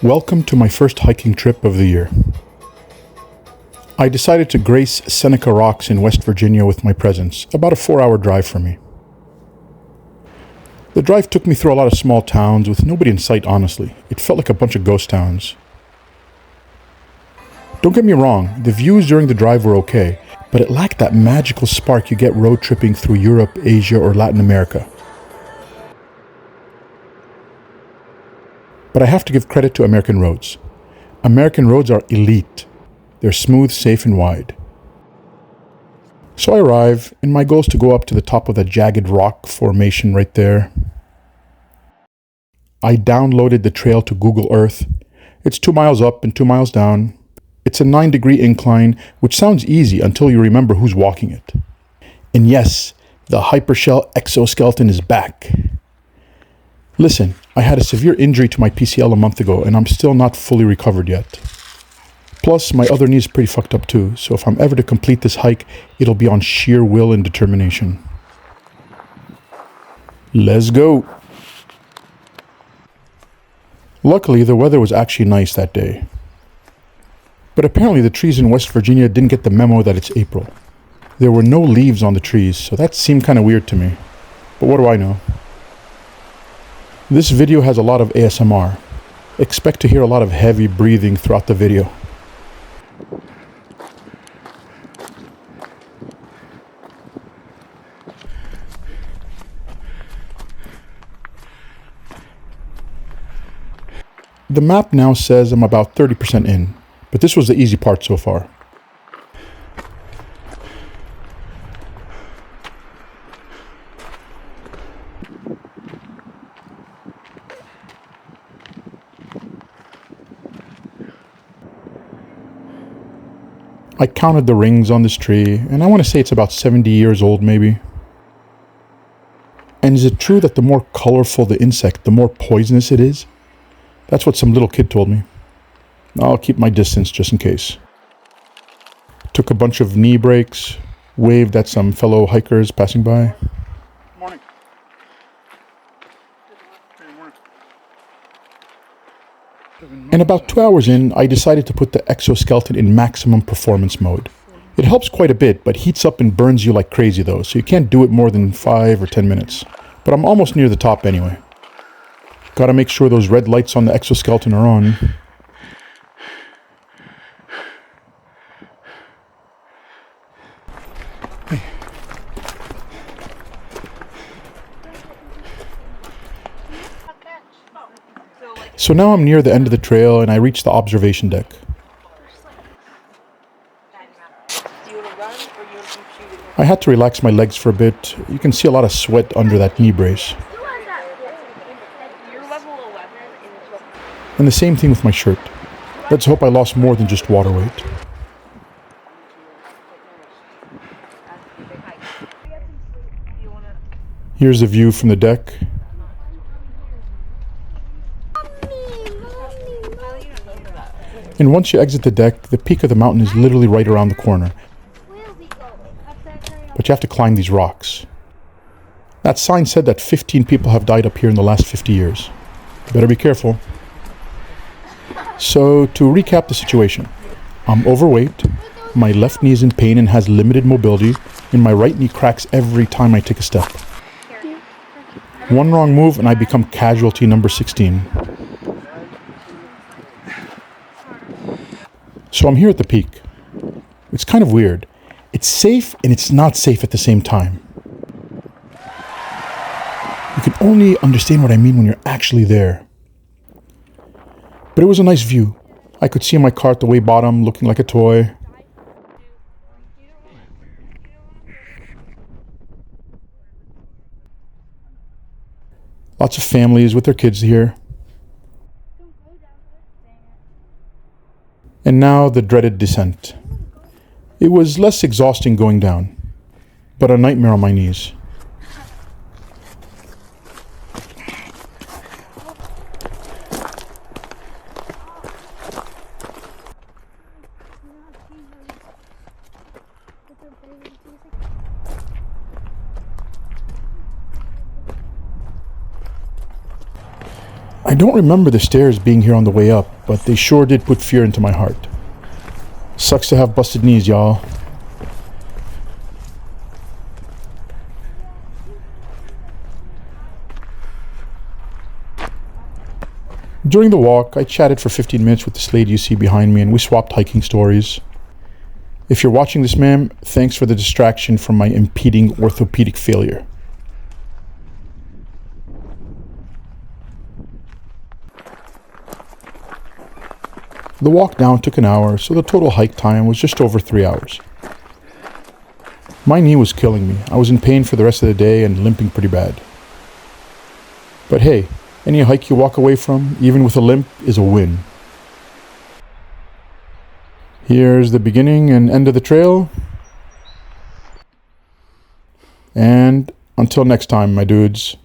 Welcome to my first hiking trip of the year. I decided to grace Seneca Rocks in West Virginia with my presence, about a 4-hour drive from me. The drive took me through a lot of small towns with nobody in sight, honestly. It felt like a bunch of ghost towns. Don't get me wrong, the views during the drive were okay, but it lacked that magical spark you get road tripping through Europe, Asia, or Latin America. But I have to give credit to American roads. American roads are elite. They're smooth, safe, and wide. So I arrive, and my goal is to go up to the top of that jagged rock formation right there. I downloaded the trail to Google Earth. It's 2 miles up and 2 miles down. It's a 9-degree incline, which sounds easy until you remember who's walking it. And yes, the hypershell exoskeleton is back. Listen, I had a severe injury to my PCL a month ago, and I'm still not fully recovered yet. Plus, my other knee is pretty fucked up too, so if I'm ever to complete this hike, it'll be on sheer will and determination. Let's go! Luckily, the weather was actually nice that day. But apparently the trees in West Virginia didn't get the memo that it's April. There were no leaves on the trees, so that seemed kind of weird to me. But what do I know? This video has a lot of ASMR. Expect to hear a lot of heavy breathing throughout the video. The map now says I'm about 30% in, but this was the easy part so far. I counted the rings on this tree, and I want to say it's about 70 years old maybe. And is it true that the more colorful the insect, the more poisonous it is? That's what some little kid told me. I'll keep my distance just in case. Took a bunch of knee breaks, waved at some fellow hikers passing by. Morning. And about 2 hours in, I decided to put the exoskeleton in maximum performance mode. It helps quite a bit, but heats up and burns you like crazy though, so you can't do it more than 5 or 10 minutes. But I'm almost near the top anyway. Gotta make sure those red lights on the exoskeleton are on. Hey. So now I'm near the end of the trail and I reach the observation deck. I had to relax my legs for a bit. You can see a lot of sweat under that knee brace. And the same thing with my shirt. Let's hope I lost more than just water weight. Here's the view from the deck. And once you exit the deck, the peak of the mountain is literally right around the corner. But you have to climb these rocks. That sign said that 15 people have died up here in the last 50 years. Better be careful. So, to recap the situation, I'm overweight, my left knee is in pain and has limited mobility, and my right knee cracks every time I take a step. One wrong move and I become casualty number 16. So I'm here at the peak. It's kind of weird. It's safe and it's not safe at the same time. You can only understand what I mean when you're actually there. But it was a nice view. I could see my car at the way bottom looking like a toy. Lots of families with their kids here. And now the dreaded descent. It was less exhausting going down, but a nightmare on my knees. I don't remember the stairs being here on the way up, but they sure did put fear into my heart. Sucks to have busted knees, y'all. During the walk, I chatted for 15 minutes with this lady you see behind me, and we swapped hiking stories. If you're watching this, ma'am, thanks for the distraction from my impeding orthopedic failure. The walk down took an hour, so the total hike time was just over 3 hours. My knee was killing me. I was in pain for the rest of the day and limping pretty bad. But hey, any hike you walk away from, even with a limp, is a win. Here's the beginning and end of the trail. And until next time, my dudes.